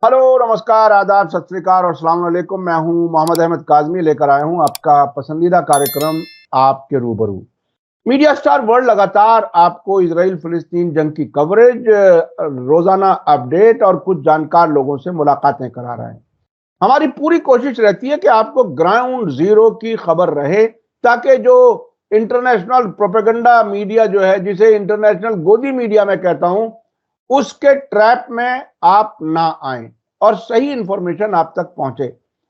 Hello, नमस्कार, आदाब, सत श्री अकाल और अस्सलाम वालेकुम। मैं हूं मोहम्मद अहमद काज़मी, लेकर आया हूं आपका पसंदीदा कार्यक्रम आपके रूबरू। मीडिया स्टार वर्ल्ड लगातार आपको इजराइल फिलिस्तीन जंग की कवरेज, रोजाना अपडेट और कुछ जानकार लोगों से मुलाकातें करा रहे हैं। हमारी पूरी कोशिश रहती है कि आपको ग्राउंड जीरो की खबर रहे, ताकि जो इंटरनेशनल प्रोपेगेंडा मीडिया जो है, जिसे इंटरनेशनल गोदी मीडिया में कहता हूं, उसके ट्रैप में आप ना आए और सही इंफॉर्मेशन आप तक पहुंचे।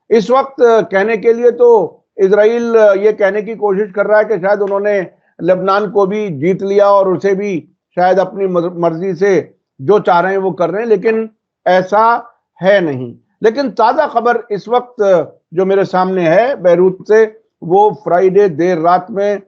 इस वक्त कहने के लिए तो इजराइल ये कहने की कोशिश कर रहा है कि शायद उन्होंने लेबनान को भी जीत लिया और उसे भी शायद अपनी मर्जी से जो चाह रहे हैं वो कर रहे हैं, लेकिन ऐसा है नहीं। लेकिन ताजा खबर इस वक्त जो मेरे सामने है बैरूत से, वो फ्राइडे देर रात में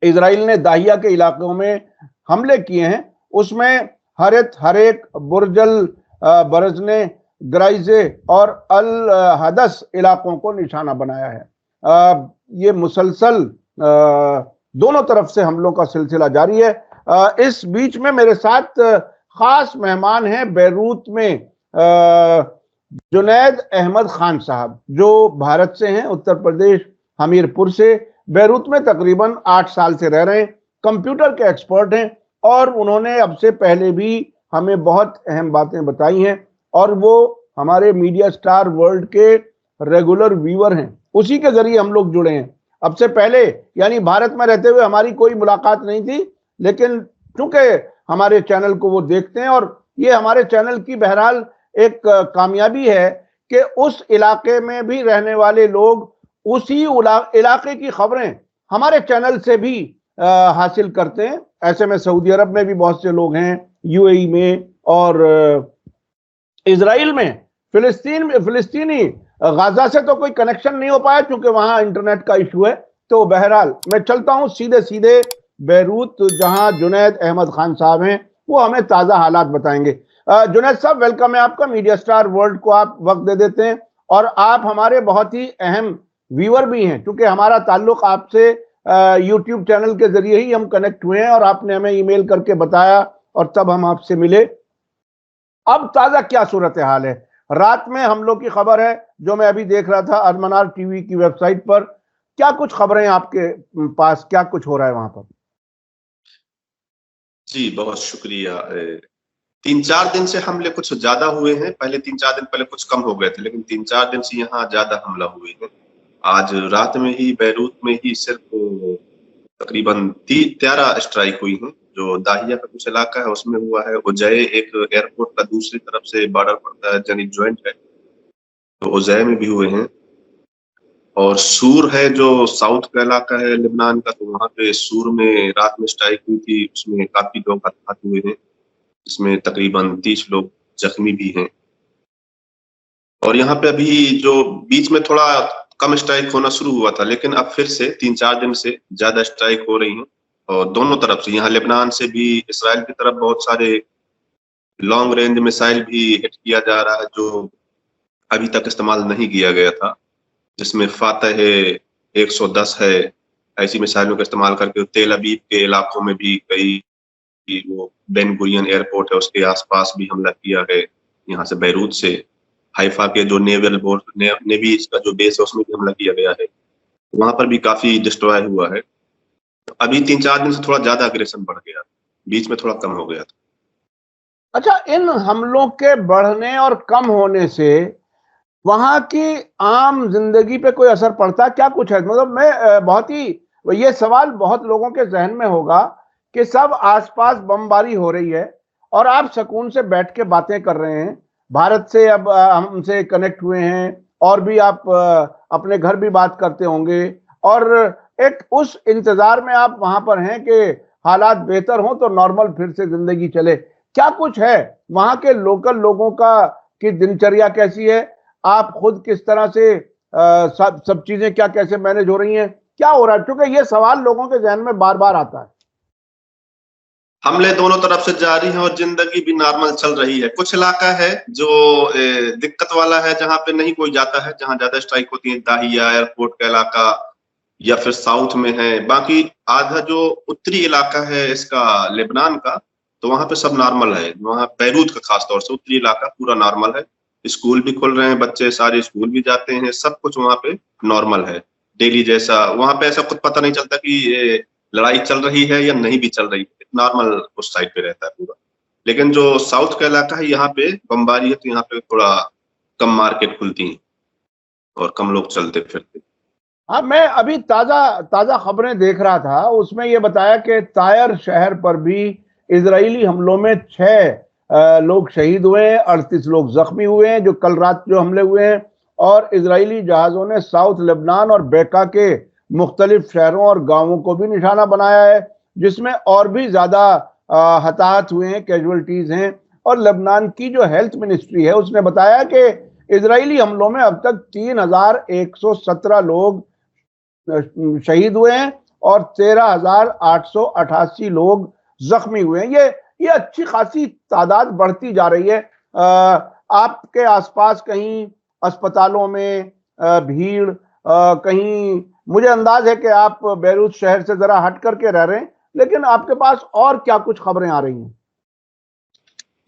इजराइल ने दाहिया के इलाकों में हमले किए हैं। उसमें हरेक, बुर्जल बरजने, ग्राइजे और अल हदस इलाकों को निशाना बनाया है। ये मुसलसल दोनों तरफ से हमलों का सिलसिला जारी है। इस बीच में मेरे साथ खास मेहमान हैं बैरूत में जुनैद अहमद खान साहब, जो भारत से हैं, उत्तर प्रदेश हमीरपुर से। बैरूत में तकरीबन 8 साल से रह रहे हैं, कंप्यूटर के एक्सपर्ट हैं और उन्होंने अब से पहले भी हमें बहुत अहम बातें बताई हैं और वो हमारे मीडिया स्टार वर्ल्ड के रेगुलर व्यूअर हैं। उसी के जरिए हम लोग जुड़े हैं। अब से पहले यानी भारत में रहते हुए हमारी कोई मुलाकात नहीं थी, लेकिन चूंकि हमारे चैनल को वो देखते हैं और ये हमारे चैनल की बहरहाल एक कामयाबी है कि उस इलाके में भी रहने वाले लोग उसी इलाके की खबरें हमारे चैनल से भी हासिल करते हैं। ऐसे में सऊदी अरब में भी बहुत से लोग हैं, यूएई में और इजराइल में। फिलिस्तीनी गाजा से तो कोई कनेक्शन नहीं हो पाया क्योंकि वहां इंटरनेट का इशू है। तो बहरहाल मैं चलता हूं सीधे बैरूत, जहां जुनैद अहमद खान साहब हैं, वो हमें ताजा हालात बताएंगे। जुनैद साहब, वेलकम है आपका। मीडिया स्टार वर्ल्ड को आप वक्त दे देते हैं और आप हमारे बहुत ही अहम व्यूअर भी हैं, क्योंकि हमारा ताल्लुक आपसे यूट्यूब चैनल के जरिए ही हम कनेक्ट हुए हैं और आपने हमें ईमेल करके बताया और तब हम आपसे मिले। अब ताजा क्या सूरत हाल है? रात में हमलों की खबर है, जो मैं अभी देख रहा था अलमनार टीवी की वेबसाइट पर। क्या कुछ खबरें आपके पास, क्या कुछ हो रहा है वहां पर? जी, बहुत शुक्रिया। 3-4 दिन से हमले कुछ ज्यादा हुए हैं। पहले 3-4 दिन पहले कुछ कम हो गए थे, लेकिन 3-4 दिन से यहाँ ज्यादा हमला हुए हैं। आज रात में ही बैरूत में ही सिर्फ तकरीबन 13 स्ट्राइक हुई हैं। जो दाहिया का कुछ इलाका है उसमें हुआ है। उजय एक एयरपोर्ट का दूसरी तरफ से बॉर्डर पड़ता है, यानी ज्वाइंट है, तो उजय में भी हुए हैं। और सूर है जो साउथ का इलाका है लेबनान का, तो वहां पे सूर में रात में स्ट्राइक हुई थी। उसमें काफी लोग हताहत हुए हैं, इसमें तकरीबन 30 लोग जख्मी भी हैं। और यहाँ पे अभी जो बीच में थोड़ा कम स्ट्राइक होना शुरू हुआ था, लेकिन अब फिर से 3-4 दिन से ज्यादा स्ट्राइक हो रही हैं। और दोनों तरफ से, यहाँ लेबनान से भी इसराइल की तरफ बहुत सारे लॉन्ग रेंज मिसाइल भी हिट किया जा रहा है, जो अभी तक इस्तेमाल नहीं किया गया था, जिसमें फातह है, 110 है। ऐसी मिसाइलों का इस्तेमाल करके तेल अबीब के इलाकों में भी कई, वो बेन गुरियन एयरपोर्ट है उसके आसपास भी हमला किया है। यहाँ से बैरूत से हाइफा के जो नेवी का जो बेस है उसमें भी हमला किया गया है। वहां पर भी काफी डिस्ट्रॉय हुआ है। अभी 3-4 दिन से थोड़ा ज्यादा अग्रेशन बढ़ गया, बीच में थोड़ा कम हो गया था। अच्छा, इन हमलों के बढ़ने और कम होने से वहां की आम जिंदगी पे कोई असर पड़ता है? क्या कुछ है? मतलब मैं बहुत ही, ये सवाल बहुत लोगों के जहन में होगा कि सब आसपास बमबारी हो रही है और आप सुकून से बैठ के बातें कर रहे हैं, भारत से अब हमसे कनेक्ट हुए हैं और भी आप अपने घर भी बात करते होंगे और एक उस इंतजार में आप वहां पर हैं कि हालात बेहतर हों तो नॉर्मल फिर से जिंदगी चले। क्या कुछ है वहां के लोकल लोगों का, की दिनचर्या कैसी है? आप खुद किस तरह से सब चीजें क्या कैसे मैनेज हो रही हैं? क्या हो रहा है? क्योंकि ये सवाल लोगों के जहन में बार बार आता है। हमले दोनों तरफ से जारी हैं और जिंदगी भी नॉर्मल चल रही है। कुछ इलाका है जो दिक्कत वाला है, जहां पे नहीं कोई जाता है, जहां ज्यादा स्ट्राइक होती है, दाहिया एयरपोर्ट का इलाका या फिर साउथ में है। बाकी आधा जो उत्तरी इलाका है इसका लेबनान का, तो वहां पे सब नॉर्मल है। वहां बैरूत का खास तौर से उत्तरी इलाका पूरा नॉर्मल है। स्कूल भी खुल रहे हैं, बच्चे सारे स्कूल भी जाते हैं, सब कुछ वहाँ पे नॉर्मल है, डेली जैसा। वहाँ पे ऐसा कुछ पता नहीं चलता कि ये लड़ाई चल रही है या नहीं भी चल रही है, नॉर्मल उस साइड पे रहता है पूरा। लेकिन जो साउथ का इलाका है, यहाँ पे बमबारी है, तो यहाँ पे थोड़ा कम मार्केट खुलती है और कम लोग चलते फिरते। हाँ, मैं अभी ताजा ताजा खबरें देख रहा था, उसमें ये बताया कि तायर शहर पर भी इजरायली हमलों में 6 लोग शहीद हुए हैं, 38 लोग जख्मी हुए हैं, जो कल रात जो हमले हुए हैं। और इजरायली जहाजों ने साउथ लेबनान और बेका के मुख्तलिफ शहरों और गांवों को भी निशाना बनाया है, जिसमें और भी ज्यादा हताहत हुए हैं, कैजुअल्टीज हैं। और लेबनान की जो हेल्थ मिनिस्ट्री है, उसने बताया कि इजरायली हमलों में अब तक 3117 लोग शहीद हुए हैं और 13,888 लोग जख्मी हुए हैं। ये अच्छी खासी तादाद बढ़ती जा रही है। आपके आसपास कहीं अस्पतालों में भीड़, कहीं, मुझे अंदाज है कि आप बेरूत शहर से जरा हट करके रह रहे हैं, लेकिन आपके पास और क्या कुछ खबरें आ रही हैं?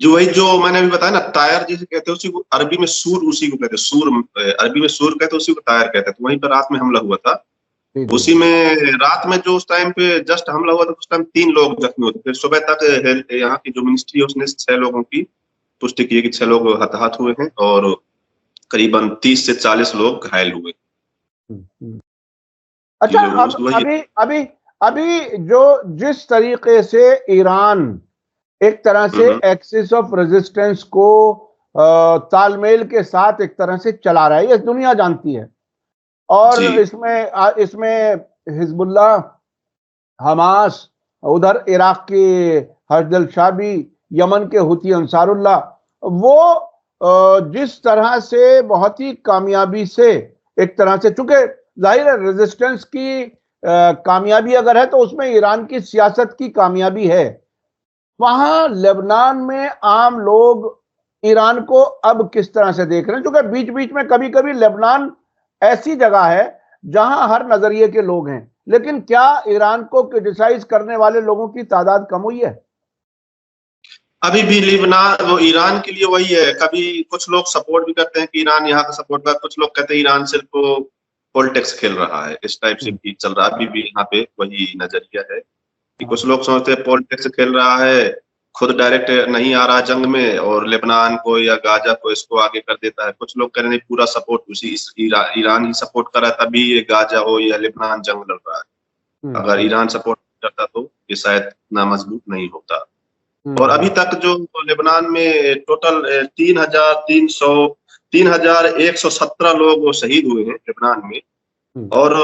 जो वही जो मैंने अभी बताया ना, तायर जिसे कहते हैं, उसी को अरबी में सूर, उसी को कहते हैं सूर, अरबी में सूर कहते हैं, उसी को तायर कहते हैं। तो वहीं पर रात में हमला हुआ था। उसी में रात में जो उस टाइम पे जस्ट हमला हुआ था, उस टाइम 3 लोग जख्मी हुए थे। फिर सुबह तक यहाँ की जो मिनिस्ट्री है, उसने 6 लोगों की पुष्टि की है कि 6 लोग हताहत हुए हैं और करीबन 30 से 40 लोग घायल हुए। अच्छा, अभी अभी जो जिस तरीके से ईरान एक तरह से एक्सिस ऑफ रेजिस्टेंस को तालमेल के साथ एक तरह से चला रहा है, ये दुनिया जानती है। और इसमें हिजबुल्लाह, हमास, उधर इराक के हजदल शाबी, यमन के हुती अंसारुल्लाह, वो जिस तरह से बहुत ही कामयाबी से एक तरह से, चूंकि जाहिर है रेजिस्टेंस की कामयाबी अगर है तो उसमें ईरान की सियासत की कामयाबी है। वहां लेबनान में आम लोग ईरान को अब किस तरह से देख रहे हैं? क्योंकि बीच बीच में कभी कभी लेबनान ऐसी जगह है जहां हर नजरिए के लोग हैं, लेकिन क्या ईरान को क्रिटिसाइज करने वाले लोगों की तादाद कम हुई है? अभी भी लेबनान, वो ईरान के लिए वही है। कभी कुछ लोग सपोर्ट भी करते हैं कि ईरान यहाँ का सपोर्ट कर, कुछ लोग कहते हैं ईरान सिर्फ पॉलिटिक्स खेल रहा है, इस टाइप से भी चल रहा है। अभी भी यहाँ पे वही नजरिया है कि कुछ लोग समझते हैं पॉलिटिक्स खेल रहा है, खुद डायरेक्ट नहीं आ रहा जंग में और लेबनान को या गाजा को इसको आगे कर देता है। कुछ लोग कह रहे हैं पूरा सपोर्ट उसी ईरान ही सपोर्ट कर रहा है, तभी ये गाजा हो या लेबनान जंग लड़ रहा है। अगर ईरान सपोर्ट करता तो ये शायद इतना मजबूत नहीं होता। और अभी तक जो लेबनान में टोटल 3,117 लोग शहीद हुए हैं लेबनान में, और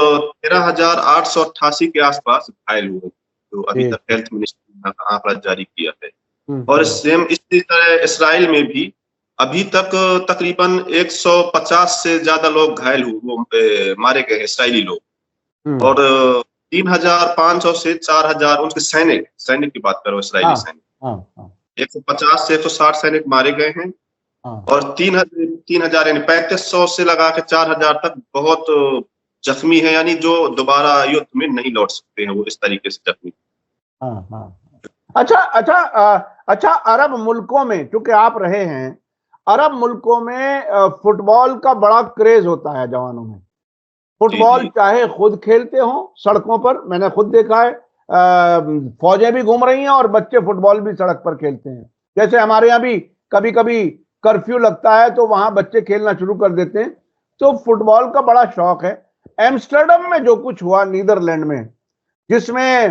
13,888 के आसपास घायल हुए, जो अभी तक हेल्थ मिनिस्ट्री ने आंकड़ा जारी किया है। और सेम इसी तरह इसराइल में भी अभी तक तकरीबन 150 से ज्यादा लोग घायल हुए, मारे गए इसराइली लोग। और 3,500 से 4,000 उनके सैनिक की बात करो, इसराइली सैनिक 150 से 160 सैनिक मारे गए हैं। और 3,000 यानी 3,500 से लगा के 4,000 तक बहुत जख्मी है, यानी जो दोबारा युद्ध में नहीं लौट सकते हैं, वो इस तरीके से जख्मी। अच्छा, अरब मुल्कों में चूंकि आप रहे हैं, अरब मुल्कों में फुटबॉल का बड़ा क्रेज होता है जवानों में। फुटबॉल चाहे खुद खेलते हो सड़कों पर, मैंने खुद देखा है, फौजें भी घूम रही हैं और बच्चे फुटबॉल भी सड़क पर खेलते हैं। जैसे हमारे यहाँ भी कभी कभी कर्फ्यू लगता है तो वहां बच्चे खेलना शुरू कर देते हैं। तो फुटबॉल का बड़ा शौक है। एम्स्टर्डम में जो कुछ हुआ नीदरलैंड में, जिसमें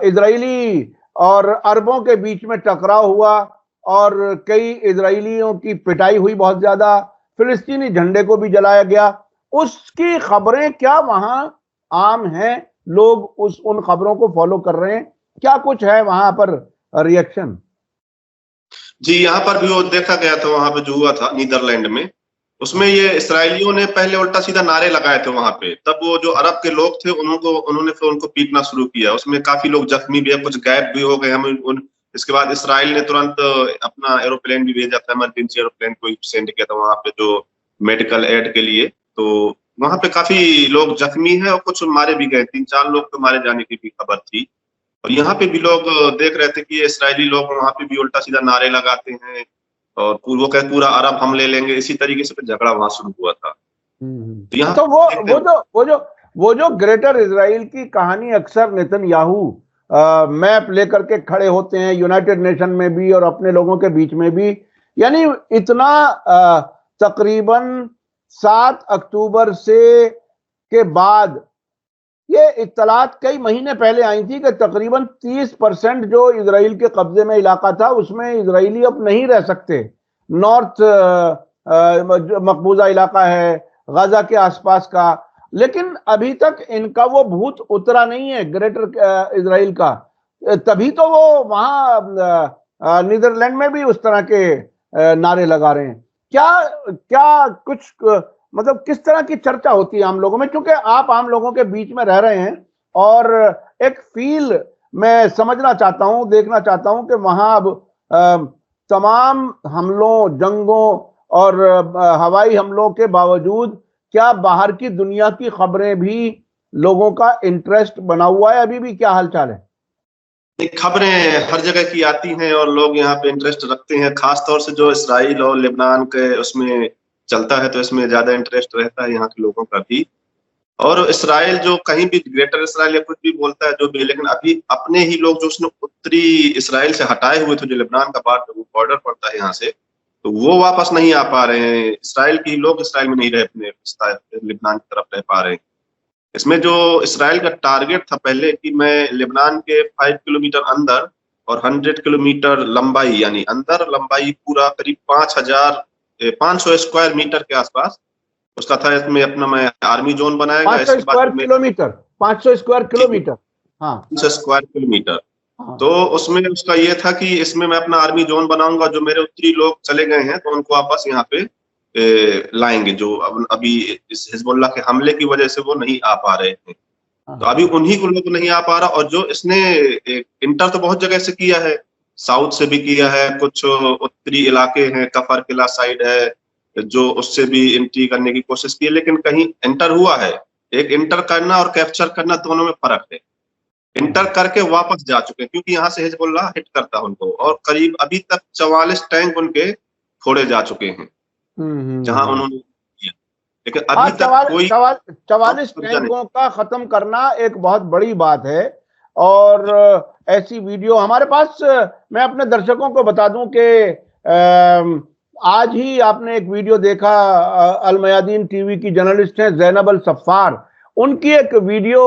इजरायली और अरबों के बीच में टकराव हुआ और कई इजरायलियों की पिटाई हुई बहुत ज्यादा, फिलिस्तीनी झंडे को भी जलाया गया, उसकी खबरें क्या वहां आम हैं? लोग उन खबरों को फॉलो कर रहे हैं? क्या कुछ है वहां पर रिएक्शन? जी, यहाँ पर भी वो देखा गया था, वहां पे जो हुआ था नीदरलैंड में, उसमें ये इसराइलियों ने पहले उल्टा सीधा नारे लगाए थे वहां पे। तब वो जो अरब के लोग थे उन्होंने फिर उनको पीटना शुरू किया। उसमें काफी लोग जख्मी भी है, कुछ गायब भी हो गए। इसके बाद इसराइल ने तुरंत अपना एरोप्लेन भी भेजा था, इमरजेंसी एरोप्लेन को सेंड किया था वहां पे जो मेडिकल एड के लिए। तो वहां पे काफी लोग जख्मी हैं और कुछ मारे भी गए, 3-4 लोग तो मारे जाने की भी खबर थी। और यहाँ पे भी लोग देख रहे थे कि ये इसराइली लोग वहां पे भी उल्टा सीधा नारे लगाते हैं और वो कहे पूरा अरब हम ले लेंगे, इसी तरीके से झगड़ा वहां शुरू हुआ था। तो यहाँ तो वो जो ग्रेटर इजराइल की कहानी अक्सर नेतन्याहू मैप लेकर के खड़े होते हैं यूनाइटेड नेशन में भी और अपने लोगों के बीच में भी, यानी इतना तकरीबन 7 अक्टूबर से के बाद ये इत्तलात कई महीने पहले आई थी कि तकरीबन 30% जो इजराइल के कब्जे में इलाका था उसमें इजरायली अब नहीं रह सकते। नॉर्थ मकबूजा इलाका है गाजा के आसपास का, लेकिन अभी तक इनका वो भूत उतरा नहीं है ग्रेटर इजराइल का। तभी तो वो वहां नीदरलैंड में भी उस तरह के नारे लगा रहे हैं। क्या क्या कुछ मतलब किस तरह की चर्चा होती है आम लोगों में, क्योंकि आप आम लोगों के बीच में रह रहे हैं और एक फील मैं समझना चाहता हूं, देखना चाहता हूं कि वहां अब तमाम हमलों, जंगों और हवाई हमलों के बावजूद क्या बाहर की दुनिया की खबरें भी लोगों का इंटरेस्ट बना हुआ है? अभी भी क्या हालचाल है? खबरें हर जगह की आती हैं और लोग यहाँ पे इंटरेस्ट रखते हैं, खास तौर से जो इसराइल और लेबनान के उसमें चलता है तो इसमें ज्यादा इंटरेस्ट रहता है यहाँ के लोगों का भी। और इसराइल जो कहीं भी ग्रेटर इसराइल या कुछ भी बोलता है जो भी, लेकिन अभी अपने ही लोग जो उसने उत्तरी इसराइल से हटाए हुए थे, जो लेबनान का बॉर्डर पड़ता है यहाँ से, तो वो वापस नहीं आ पा रहे हैं। इसराइल के लोग इसराइल में नहीं रह लेबनान की तरफ रह पा रहे हैं। इसमें जो इसराइल का टारगेट था पहले कि मैं लेबनान के 5 किलोमीटर अंदर और 100 किलोमीटर लंबाई, यानी अंदर लंबाई पूरा करीब 500 स्क्वायर मीटर के आसपास उसका था। इसमें अपना मैं आर्मी जोन बनाएगा 500 स्क्वायर किलोमीटर, 500 स्क्वायर किलोमीटर, हाँ 500 स्क्वायर किलोमीटर। तो उसमें उसका ये था कि इसमें मैं अपना आर्मी जोन बनाऊंगा, जो मेरे उत्तरी लोग चले गए हैं तो उनको वापस यहाँ पे लाएंगे, जो अभी इस हिजबुल्लाह के हमले की वजह से वो नहीं आ पा रहे थे। तो अभी उन्हीं को लोग नहीं आ पा रहा। और जो इसने इंटर तो बहुत जगह से किया है, साउथ से भी किया है, कुछ उत्तरी इलाके हैं, कफर किला साइड है जो उससे भी एंट्री करने की कोशिश की है, लेकिन कहीं एंटर हुआ है। एक एंटर करना और कैप्चर करना दोनों में फर्क है। एंटर करके वापस जा चुके हैं क्योंकि यहाँ से हिजबुल्लाह हिट करता है उनको, और करीब अभी तक 44 टैंक उनके फोड़े जा चुके हैं जहां उन्होंने किया। लेकिन अभी तक कोई 44 टैंकों का खत्म करना एक बहुत बड़ी बात है। और ऐसी वीडियो हमारे पास, मैं अपने दर्शकों को बता दूं कि आज ही आपने एक वीडियो देखा, अल मयादीन टीवी की जर्नलिस्ट हैं ज़ैनब अल सफ़ार, उनकी एक वीडियो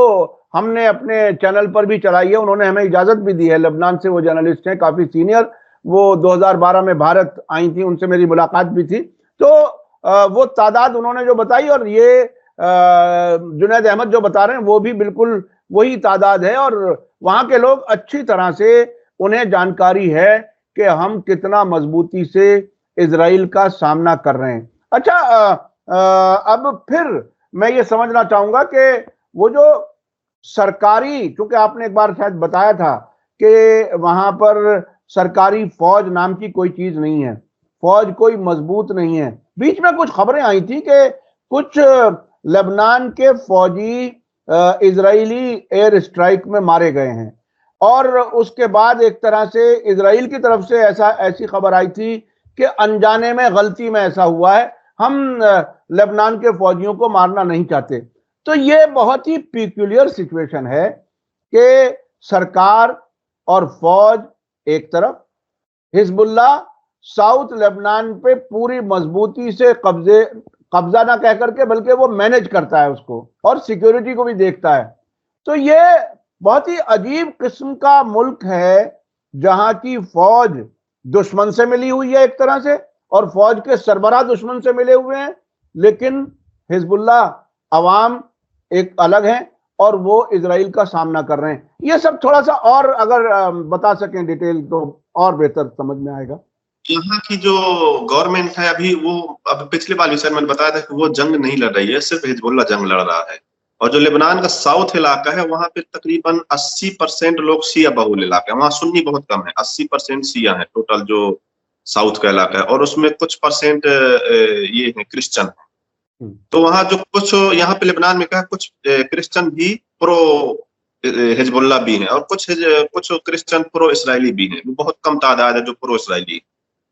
हमने अपने चैनल पर भी चलाई है। उन्होंने हमें इजाजत भी दी है, लेबनान से वो जर्नलिस्ट हैं, काफी सीनियर, वो 2012 में भारत आई थी, उनसे मेरी मुलाकात भी थी। तो वो तादाद उन्होंने जो बताई और ये जुनैद अहमद जो बता रहे हैं वो भी बिल्कुल वही तादाद है। और वहां के लोग अच्छी तरह से उन्हें जानकारी है कि हम कितना मजबूती से इजराइल का सामना कर रहे हैं। अच्छा, अब फिर मैं ये समझना चाहूंगा कि वो जो सरकारी, क्योंकि आपने एक बार शायद बताया था कि वहां पर सरकारी फौज नाम की कोई चीज नहीं है, फौज कोई मजबूत नहीं है। बीच में कुछ खबरें आई थी कि कुछ लेबनान के फौजी इजरायली एयर स्ट्राइक में मारे गए हैं, और उसके बाद एक तरह से इजराइल की तरफ से ऐसी खबर आई थी कि अनजाने में, गलती में ऐसा हुआ है, हम लेबनान के फौजियों को मारना नहीं चाहते। तो ये बहुत ही पिक्यूलियर सिचुएशन है कि सरकार और फौज एक तरफ, हिजबुल्लाह साउथ लेबनान पे पूरी मजबूती से कब्जा ना कह करके बल्कि वो मैनेज करता है उसको और सिक्योरिटी को भी देखता है। तो ये बहुत ही अजीब किस्म का मुल्क है जहां की फौज दुश्मन से मिली हुई है एक तरह से, और फौज के सरबराह दुश्मन से मिले हुए हैं, लेकिन हिजबुल्लाह अवाम एक अलग है और वो इजराइल का सामना कर रहे हैं। ये सब थोड़ा सा और अगर बता सकें डिटेल तो और बेहतर समझ में आएगा। यहाँ की जो गवर्नमेंट है अभी, वो अब पिछले वाले विषय मैंने बताया था कि वो जंग नहीं लड़ रही है, सिर्फ हिजबुल्लाह जंग लड़ रहा है। और जो लेबनान का साउथ इलाका है वहां पे तकरीबन 80% लोग शिया बहुल इलाका है, वहां सुन्नी बहुत कम है, 80% शिया है टोटल जो साउथ का इलाका है, और उसमें कुछ परसेंट ये है क्रिश्चियन है। तो वहां जो कुछ यहाँ पे लेबनान में क्या, कुछ क्रिश्चियन भी प्रो हिजबुल्लाह भी हैं और कुछ क्रिश्चियन प्रो इसराइली भी हैं। बहुत कम तादाद है जो प्रो इसराइली।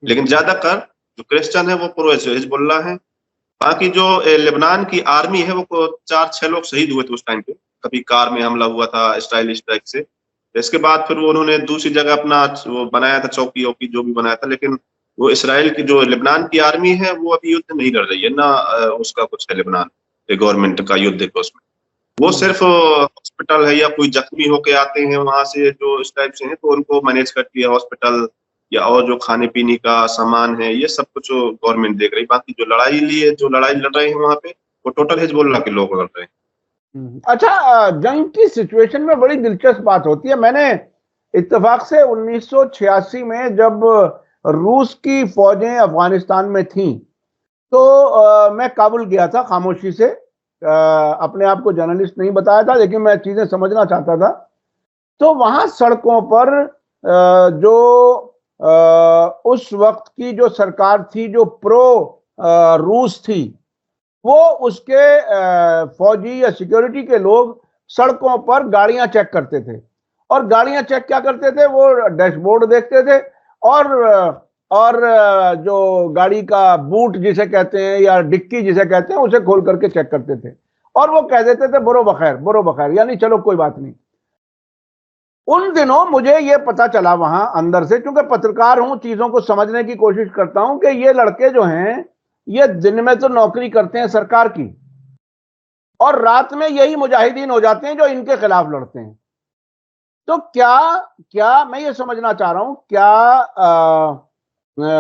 लेकिन ज्यादातर जो क्रिश्चियन है वो प्रो हिजबुल्लाह है। बाकी जो लेबनान की आर्मी है वो 4-6 लोग शहीद हुए थे उस टाइम पे, कभी कार में हमला हुआ था इस्राइली स्ट्राइक से। इसके बाद फिर वो उन्होंने दूसरी जगह अपना वो बनाया था, चौकी वौकी जो भी बनाया था, लेकिन वो इसराइल की जो लेबनान की आर्मी है वो अभी युद्ध नहीं लड़ रही है ना, उसका कुछ है लेबनान गवर्नमेंट का युद्ध है उसमें। वो सिर्फ हॉस्पिटल है या कोई जख्मी होके आते हैं वहां से जो इस टाइप से हैं तो उनको मैनेज करती है हॉस्पिटल, या और जो खाने पीने का सामान है ये सब कुछ गवर्नमेंट देख रही। बाकी जो लड़ाई लड़ रहे हैं वहां पे वो टोटल हिजबुल्लाह के लोग लड़ रहे हैं। अच्छा, जंग की सिचुएशन में बड़ी दिलचस्प बात होती है। मैंने इत्तेफाक से 1986 में जब रूस की फौजें अफगानिस्तान में थीं तो मैं काबुल गया था खामोशी से। अपने आप को जर्नलिस्ट नहीं बताया था, लेकिन मैं चीजें समझना चाहता था। तो वहां सड़कों पर जो उस वक्त की जो सरकार थी, जो प्रो रूस थी, वो उसके फौजी या सिक्योरिटी के लोग सड़कों पर गाड़ियां चेक करते थे। और गाड़ियां चेक क्या करते थे, वो डैशबोर्ड देखते थे और जो गाड़ी का बूट जिसे कहते हैं या डिक्की जिसे कहते हैं उसे खोल करके चेक करते थे और वो कह देते थे बुरो बखैर, यानी चलो कोई बात नहीं। उन दिनों मुझे ये पता चला वहां अंदर से, क्योंकि पत्रकार हूं, चीजों को समझने की कोशिश करता हूं, कि ये लड़के जो हैं ये दिन में तो नौकरी करते हैं सरकार की और रात में यही मुजाहिदीन हो जाते हैं जो इनके खिलाफ लड़ते हैं। तो क्या मैं ये समझना चाह रहा हूं, क्या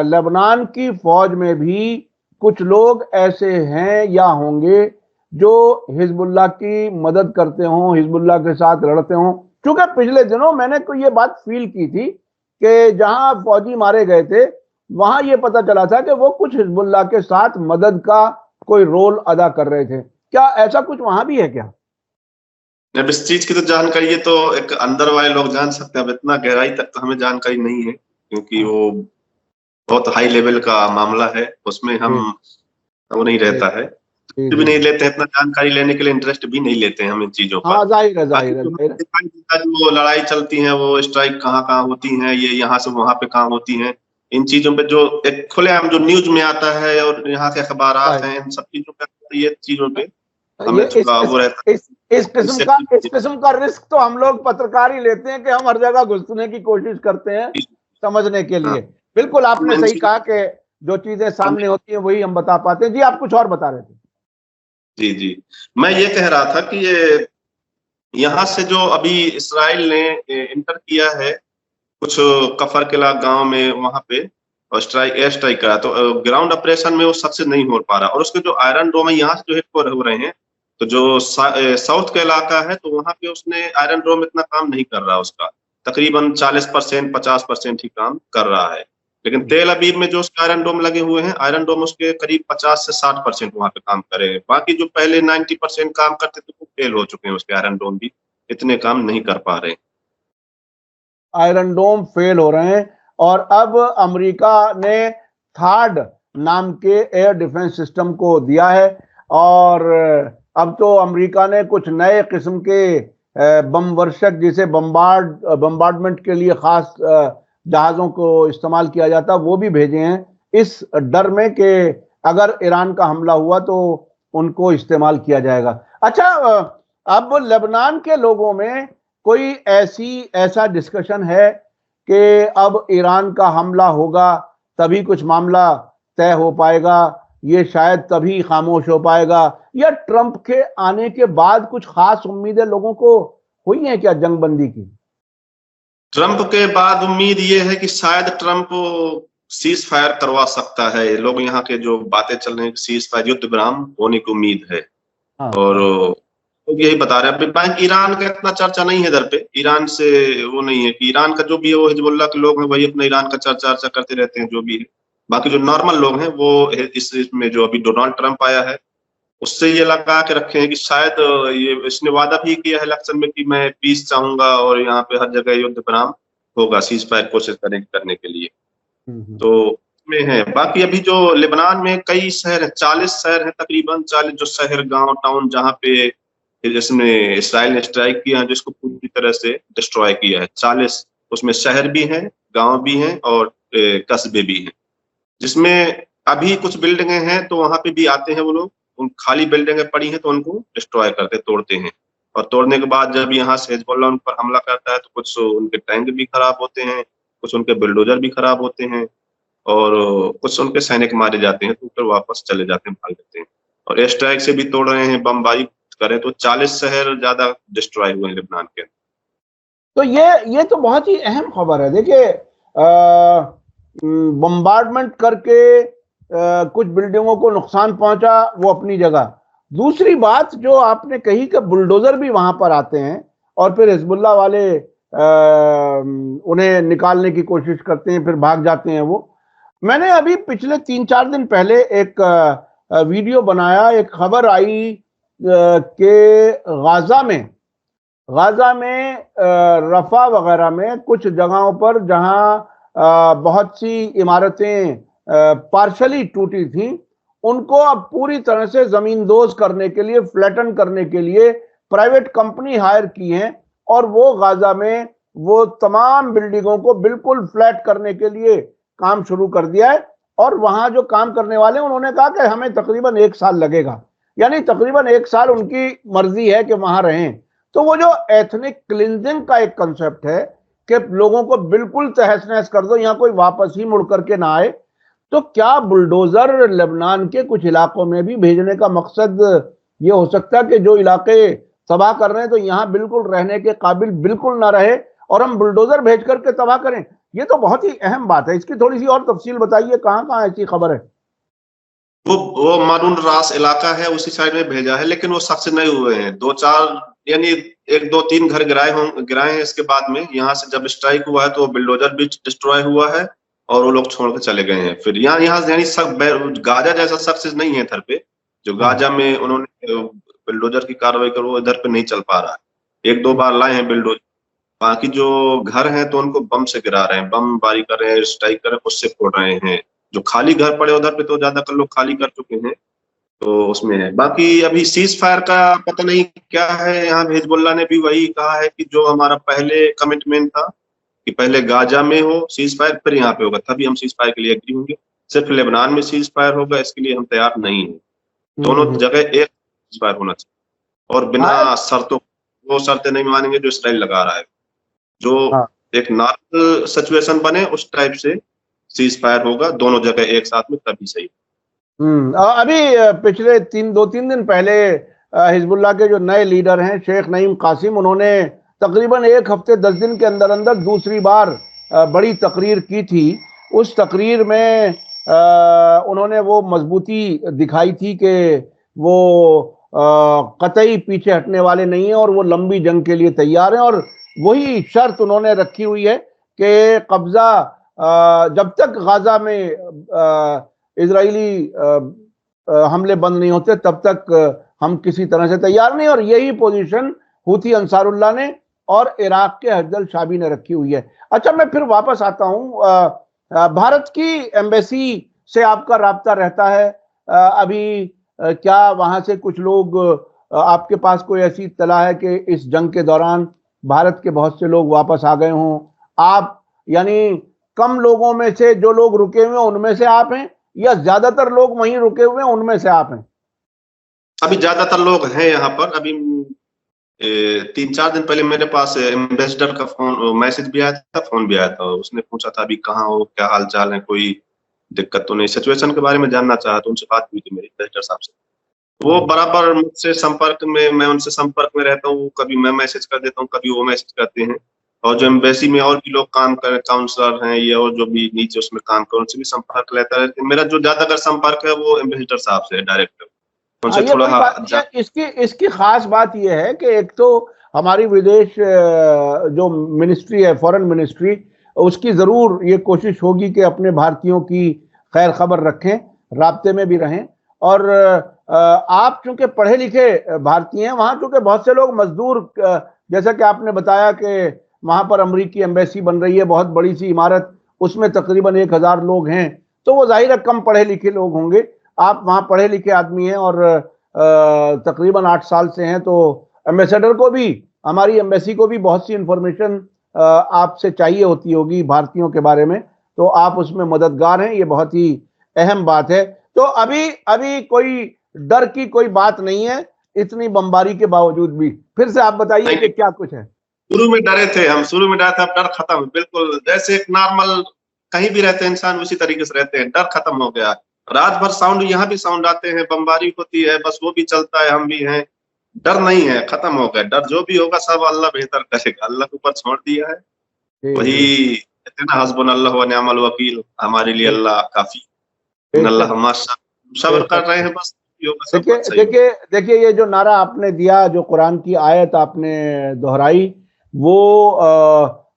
लेबनान की फौज में भी कुछ लोग ऐसे हैं या होंगे जो हिजबुल्लाह की मदद करते हों, हिजबुल्लाह के साथ लड़ते हों? क्योंकि पिछले दिनों मैंने कोई ये बात फील की थी कि जहां फौजी मारे गए थे वहां ये पता चला था कि वो कुछ हिजबुल्लाह के साथ मदद का कोई रोल अदा कर रहे थे। क्या ऐसा कुछ वहां भी है क्या? अब इस चीज की तो जानकारी ये तो एक अंदर वाले लोग जान सकते हैं, अब इतना गहराई तक तो हमें जानकारी नहीं है, क्योंकि वो बहुत हाई लेवल का मामला है, उसमें हम वो नहीं रहता है, भी नहीं लेते हैं, इतना जानकारी लेने के लिए इंटरेस्ट भी नहीं लेते हैं हम इन चीजों पर। हाँ, जाहिर है। जो लड़ाई चलती है वो स्ट्राइक कहाँ होती है, ये यहाँ से वहां पे कहाँ होती है, इन चीजों पे जो एक खुलेआम जो न्यूज में आता है और यहाँ के अखबारात हैं, इन सब चीजों पे, ये चीजों पे हमें थोड़ा वो रहता है। इस किस्म का रिस्क तो हम लोग पत्रकार ही लेते हैं कि हम हर जगह घुसने की कोशिश करते हैं समझने के लिए। बिल्कुल आपने सही कहा कि जो चीजें सामने होती हैं वही हम बता पाते हैं। जी, आप कुछ और बता रहे थे। जी, मैं ये कह रहा था कि ये यहाँ से जो अभी इसराइल ने इंटर किया है कुछ कफर किला गांव में, वहां पे एयर स्ट्राइक करा, तो ग्राउंड ऑपरेशन में वो सक्सेस नहीं हो पा रहा। और उसके जो आयरन डोम है यहाँ से जो हिट हो रहे हैं, तो जो साउथ का इलाका है तो वहां पे उसने आयरन डोम इतना काम नहीं कर रहा, उसका तकरीबन 40% 50% ही काम कर रहा है। लेकिन तेल अबीब में जो उसके आयरन डोम लगे हुए हैं, आयरन डोम उसके करीब 50 से 60% वहां पे काम करे हैं। बाकी जो पहले 90% काम करते थे वो फेल हो चुके हैं, उसके आयरन डोम भी इतने काम नहीं कर पा रहे हैं। आयरन डोम फेल हो रहे हैं और अब अमेरिका ने थार्ड नाम के एयर डिफेंस सिस्टम को दिया है और अब तो अमेरिका ने कुछ नए किस्म के बम वर्षक, जिसे बम्बार्डमेंट के लिए खास जहाजों को इस्तेमाल किया जाता, वो भी भेजे हैं, इस डर में कि अगर ईरान का हमला हुआ तो उनको इस्तेमाल किया जाएगा। अच्छा, अब लेबनान के लोगों में कोई ऐसा डिस्कशन है कि अब ईरान का हमला होगा तभी कुछ मामला तय हो पाएगा, ये शायद तभी खामोश हो पाएगा, या ट्रंप के आने के बाद कुछ खास उम्मीदें लोगों को हुई हैं क्या जंगबंदी की? ट्रंप के बाद उम्मीद ये है कि शायद ट्रंप सीज फायर करवा सकता है। लोग यहाँ के जो बातें चल रही हैं, सीज फायर, युद्ध विराम होने की उम्मीद है। और लोग यही बता रहे हैं। बैंक ईरान का इतना चर्चा नहीं है इधर पे, ईरान से वो नहीं है कि ईरान का जो भी है वो हिजबुल्लाह के लोग हैं वही अपना ईरान का चर्चा करते रहते हैं जो भी है। बाकी जो नॉर्मल लोग हैं वो इसमें जो अभी डोनाल्ड ट्रंप आया है उससे ये लगा के रखे हैं कि शायद ये इसने वादा भी किया है इलेक्शन में कि मैं पीस चाहूंगा और यहाँ पे हर जगह युद्ध विराम होगा, सीज फायर कोशिश करने के लिए। तो में है। बाकी अभी जो लेबनान में कई शहर है, 40 शहर है तकरीबन, 40 जो शहर गांव टाउन जहाँ पे जिसमें इसराइल ने स्ट्राइक किया है, जिसको पूरी तरह से डिस्ट्रॉय किया है। 40 उसमें शहर भी हैं, गांव भी हैं और कस्बे भी हैं। जिसमें अभी कुछ बिल्डिंगें हैं तो वहां पे भी आते हैं वो लोग, उन खाली बिल्डिंगें पड़ी हैं तो उनको डिस्ट्रॉय करते, तोड़ते हैं। और तोड़ने के बाद जब यहाँ से हिजबुल्लाह उन पर हमला करता है तो कुछ उनके टैंक भी खराब होते हैं, कुछ उनके बुलडोजर भी खराब होते हैं, और कुछ उनके सैनिक मारे जाते हैं, तो फिर वापस चले जाते हैं, भाग जाते हैं। और एयर स्ट्राइक से भी तोड़ रहे हैं, बमबारी करें तो 40 शहर ज्यादा डिस्ट्रॉय हुए हैं लेबनान के। तो ये तो बहुत ही अहम खबर है। देखिए, बम्बार्डमेंट करके कुछ बिल्डिंगों को नुकसान पहुंचा, वो अपनी जगह। दूसरी बात जो आपने कही कि बुलडोजर भी वहां पर आते हैं और फिर हिजबुल्लाह वाले उन्हें निकालने की कोशिश करते हैं, फिर भाग जाते हैं वो। मैंने अभी पिछले 3-4 दिन पहले एक वीडियो बनाया, एक खबर आई कि गाजा में रफा वगैरह में कुछ जगहों पर जहां बहुत सी इमारतें पार्शली टूटी थी, उनको अब पूरी तरह से जमींदोज करने के लिए, फ्लैटन करने के लिए प्राइवेट कंपनी हायर की है, और वो गाजा में वो तमाम बिल्डिंगों को बिल्कुल फ्लैट करने के लिए काम शुरू कर दिया है। और वहां जो काम करने वाले उन्होंने कहा कि हमें तकरीबन 1 साल लगेगा, यानी तकरीबन 1 साल उनकी मर्जी है कि वहां रहें। तो वो जो एथनिक क्लिंजिंग का एक कंसेप्ट है कि लोगों को बिल्कुल तहस नहस कर दो, यहां कोई वापस ही मुड़ करके ना आए, तो क्या बुलडोजर लेबनान के कुछ इलाकों में भी भेजने का मकसद ये हो सकता है कि जो इलाके तबाह कर रहे हैं तो यहां बिल्कुल रहने के काबिल बिल्कुल ना रहे और हम बुलडोजर भेज करके तबाह करें? ये तो बहुत ही अहम बात है। इसकी थोड़ी सी और तफसील बताइए, कहां कहां ऐसी खबर है? वो मारून रास इलाका है, उसी साइड में भेजा है, लेकिन वो सक्सेस नहीं हुए हैं। 2-4 यानी 1-2-3 घर गिराए हैं। इसके बाद में यहाँ से जब स्ट्राइक हुआ है तो बिल्डोजर भी डिस्ट्रॉय हुआ है और वो लोग छोड़ के चले गए हैं। फिर यहाँ यानी सब गाजा जैसा सक्सेस नहीं है इधर पे, जो गाजा में उन्होंने बिल्डोजर की कार्रवाई कर, वो इधर पे नहीं चल पा रहा है। 1-2 बार लाए हैं बिल्डोजर, बाकी जो घर हैं तो उनको बम से गिरा रहे हैं, बम बारी कर रहे हैं, स्ट्राइक कर रहे हैं, उससे फोड़ रहे हैं। जो खाली घर पड़े उधर पे तो ज्यादातर लोग खाली कर चुके हैं, तो उसमें है। बाकी अभी सीज फायर का पता नहीं क्या है। यहाँ हिजबुल्लाह ने भी वही कहा है कि जो हमारा पहले कमिटमेंट था कि पहले गाजा में हो सीज फायर, फिर यहाँ पे होगा, तभी हम सीज फायर के लिए एग्री होंगे। सिर्फ लेबनान में सीज फायर होगा इसके लिए हम तैयार नहीं है। दोनों जगह एक सीज फायर होना चाहिए और बिना शर्तों, वो शर्तें नहीं मानेंगे जो इसराइल लगा रहा है। जो एक नॉर्मल सिचुएशन बने उस टाइप से सीज फायर होगा दोनों जगह एक साथ में, तभी सही। अभी पिछले 2-3 दिन पहले हिजबुल्लाह के जो नए लीडर हैं शेख नईम कासिम, उन्होंने तकरीबन 1 हफ्ते 10 दिन के अंदर अंदर दूसरी बार बड़ी तकरीर की थी। उस तकरीर में उन्होंने वो मजबूती दिखाई थी कि वो कतई पीछे हटने वाले नहीं हैं और वो लंबी जंग के लिए तैयार हैं। और वही शर्त उन्होंने रखी हुई है कि कब्जा जब तक गाजा में इजरायली हमले बंद नहीं होते तब तक हम किसी तरह से तैयार नहीं। और यही पोजीशन हूथी अंसारुल्लाह ने और इराक के अफजल शाबी ने रखी हुई है। अच्छा, मैं फिर वापस आता हूं। भारत की एम्बेसी से आपका राब्ता रहता है अभी? क्या वहां से कुछ लोग, आपके पास कोई ऐसी इत्तला है कि इस जंग के दौरान भारत के बहुत से लोग वापस आ गए हों? आप यानी कम लोगों में से जो लोग रुके हुए हैं उनमें से आप हैं, या ज्यादातर लोग वहीं रुके हुए हैं उनमें से आप हैं? अभी ज्यादातर लोग हैं यहाँ पर। अभी 3-4 दिन पहले मेरे पास एम्बेसडर का फोन मैसेज भी आया था, फोन भी आया था। उसने पूछा था अभी कहाँ हो, क्या हाल चाल है, कोई दिक्कत तो नहीं, सिचुएशन के बारे में जानना चाहा। तो उनसे बात हुई थी मेरी एम्बेसडर साहब से। वो बराबर मुझसे संपर्क में, मैं उनसे संपर्क में रहता हूँ। कभी मैं मैसेज कर देता हूँ, कभी वो मैसेज करते हैं। और जो एम्बेसी में और भी लोग काम कर, काउंसलर हैं ये, और जो भी नीचे उसमें काम कर, उनसे भी संपर्क लेता है। मेरा जो ज्यादातर संपर्क है वो एम्बेसडर साहब से है, डायरेक्टर। उनसे थोड़ा इसकी खास बात यह है कि एक तो हमारी विदेश जो मिनिस्ट्री है, फॉरेन मिनिस्ट्री, उसकी जरूर ये कोशिश होगी कि अपने भारतीयों की खैर खबर रखें, राब्ते में भी रहें। और आप चूंकि पढ़े लिखे भारतीय हैं, वहां चूंकि बहुत से लोग मजदूर, जैसा कि आपने बताया कि वहां पर अमेरिकी एम्बेसी बन रही है, बहुत बड़ी सी इमारत, उसमें तकरीबन 1000 लोग हैं, तो वो जाहिर है कम पढ़े लिखे लोग होंगे। आप वहां पढ़े लिखे आदमी हैं और तकरीबन 8 साल से हैं, तो एम्बेसडर को भी, हमारी एम्बेसी को भी बहुत सी इंफॉर्मेशन आपसे चाहिए होती होगी भारतीयों के बारे में, तो आप उसमें मददगार हैं। ये बहुत ही अहम बात है। तो अभी अभी कोई डर की कोई बात नहीं है, इतनी बमबारी के बावजूद भी। फिर से आप बताइए कि क्या कुछ है। शुरू में डरे थे हम, शुरू में डरा था, अब डर खत्म, बिल्कुल जैसे एक नॉर्मल कहीं भी रहते हैं इंसान उसी तरीके से रहते हैं, डर खत्म हो गया। रात भर साउंड, यहाँ भी साउंड आते हैं, बमबारी होती है, बस वो भी चलता है, हम भी हैं, डर नहीं है, खत्म हो गया डर। जो भी होगा सब अल्लाह बेहतर करेगा, अल्लाह के ऊपर छोड़ दिया है। वही कहते हैं ना, हस्बुनल्लाह व निअमल वकील, हमारे लिए अल्लाह काफी, अल्लाह माशा, सब्र कर रहे हैं बस। देखिए देखिए देखिए, ये जो नारा आपने दिया, जो कुरान की आयत आपने दोहराई, वो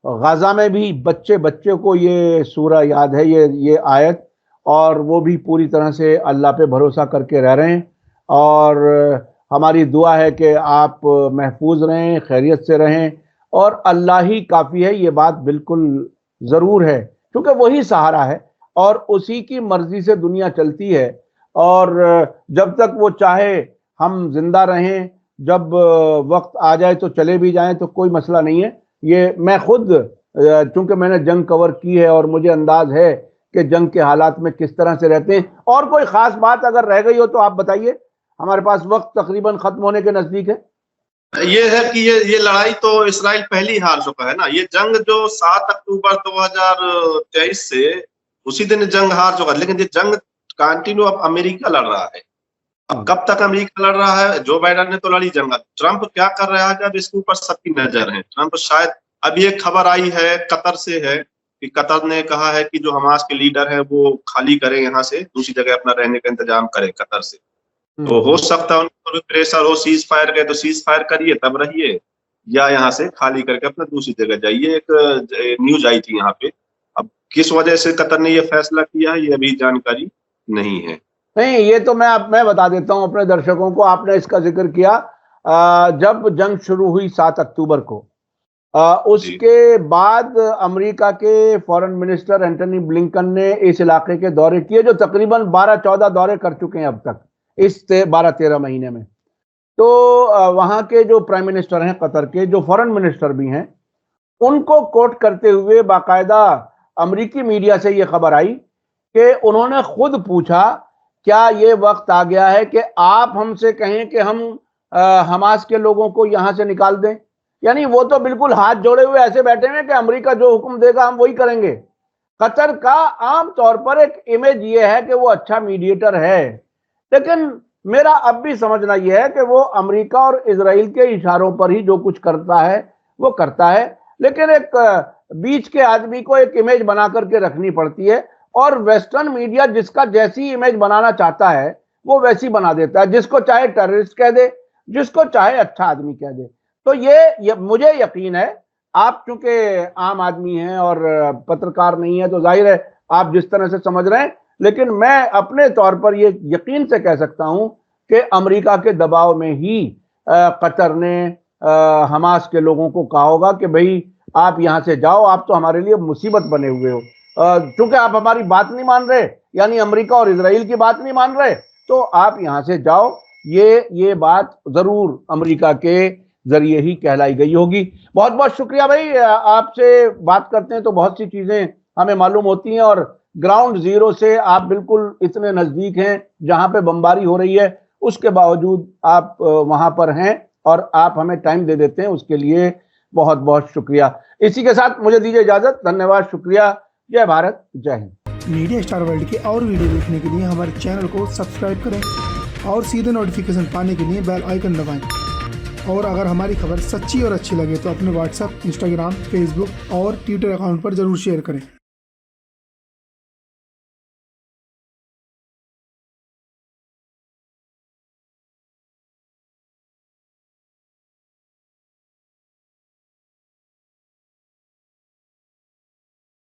गाजा में भी बच्चे बच्चे को ये सूरा याद है, ये आयत, और वो भी पूरी तरह से अल्लाह पे भरोसा करके रह रहे हैं। और हमारी दुआ है कि आप महफूज रहें, खैरियत से रहें, और अल्लाह ही काफ़ी है, ये बात बिल्कुल ज़रूर है, क्योंकि वही सहारा है और उसी की मर्जी से दुनिया चलती है। और जब तक वो चाहे हम जिंदा रहें, जब वक्त आ जाए तो चले भी जाएं तो कोई मसला नहीं है। ये मैं खुद, चूंकि मैंने जंग कवर की है और मुझे अंदाज है कि जंग के हालात में किस तरह से रहते हैं। और कोई खास बात अगर रह गई हो तो आप बताइए, हमारे पास वक्त तकरीबन खत्म होने के नजदीक है। ये है कि ये लड़ाई तो इसराइल पहले ही हार चुका है ना। ये जंग जो 7 अक्टूबर 2023 से उसी दिन जंग हार चुका है, लेकिन ये जंग कंटिन्यू अब अमेरिका लड़ रहा है। अब कब तक अमेरिका लड़ रहा है? जो बाइडन ने तो लड़ी जंग, ट्रंप क्या कर रहा है, अब इसके ऊपर सबकी नजर है। ट्रंप शायद, अभी एक खबर आई है कतर से है कि कतर ने कहा है कि जो हमास के लीडर हैं वो खाली करें, यहाँ से दूसरी जगह अपना रहने का इंतजाम करें कतर से। तो हो सकता है उनको भी प्रेशर हो, सीज फायर गए तो सीज फायर करिए तब रहिए, या यहाँ से खाली करके अपना दूसरी जगह जाइए। एक न्यूज आई थी यहाँ पे, अब किस वजह से कतर ने ये फैसला किया है ये अभी जानकारी नहीं है। नहीं, ये तो मैं बता देता हूं अपने दर्शकों को। आपने इसका जिक्र किया, जब जंग शुरू हुई 7 अक्टूबर को, उसके बाद अमेरिका के फॉरेन मिनिस्टर एंटनी ब्लिंकन ने इस इलाके के दौरे किए, जो तकरीबन 12-14 दौरे कर चुके हैं अब तक इस 12-13 महीने में। तो वहां के जो प्राइम मिनिस्टर हैं कतर के, जो फॉरेन मिनिस्टर भी हैं, उनको कोट करते हुए बाकायदा अमेरिकी मीडिया से ये खबर आई कि उन्होंने खुद पूछा, क्या ये वक्त आ गया है कि आप हमसे कहें कि हम हमास के लोगों को यहां से निकाल दें? यानी वो तो बिल्कुल हाथ जोड़े हुए ऐसे बैठे हैं कि अमेरिका जो हुक्म देगा हम वही करेंगे। कतर का आम तौर पर एक इमेज ये है कि वो अच्छा मीडिएटर है, लेकिन मेरा अब भी समझना यह है कि वो अमेरिका और इजराइल के इशारों पर ही जो कुछ करता है वो करता है। लेकिन एक बीच के आदमी को एक इमेज बना करके रखनी पड़ती है, और वेस्टर्न मीडिया जिसका जैसी इमेज बनाना चाहता है वो वैसी बना देता है, जिसको चाहे टेररिस्ट कह दे, जिसको चाहे अच्छा आदमी कह दे। तो ये मुझे यकीन है, आप चूंकि आम आदमी हैं और पत्रकार नहीं है तो जाहिर है आप जिस तरह से समझ रहे हैं, लेकिन मैं अपने तौर पर ये यकीन से कह सकता हूं कि अमेरिका के दबाव में ही कतर ने हमास के लोगों को कहा होगा कि भाई आप यहां से जाओ, आप तो हमारे लिए मुसीबत बने हुए हो। चूंकि आप हमारी बात नहीं मान रहे, यानी अमेरिका और इजराइल की बात नहीं मान रहे, तो आप यहां से जाओ। ये बात जरूर अमेरिका के जरिए ही कहलाई गई होगी। बहुत बहुत शुक्रिया भाई, आपसे बात करते हैं तो बहुत सी चीजें हमें मालूम होती हैं, और ग्राउंड जीरो से आप बिल्कुल इतने नजदीक हैं जहां पे बमबारी हो रही है, उसके बावजूद आप वहां पर हैं और आप हमें टाइम दे देते हैं, उसके लिए बहुत बहुत शुक्रिया। इसी के साथ मुझे दीजिए इजाजत। धन्यवाद, शुक्रिया। जय भारत, जय हिंद। मीडिया स्टार वर्ल्ड के और वीडियो देखने के लिए हमारे चैनल को सब्सक्राइब करें और सीधे नोटिफिकेशन पाने के लिए बेल आइकन दबाएं। और अगर हमारी खबर सच्ची और अच्छी लगे तो अपने व्हाट्सएप, इंस्टाग्राम, फेसबुक और ट्विटर अकाउंट पर जरूर शेयर करें।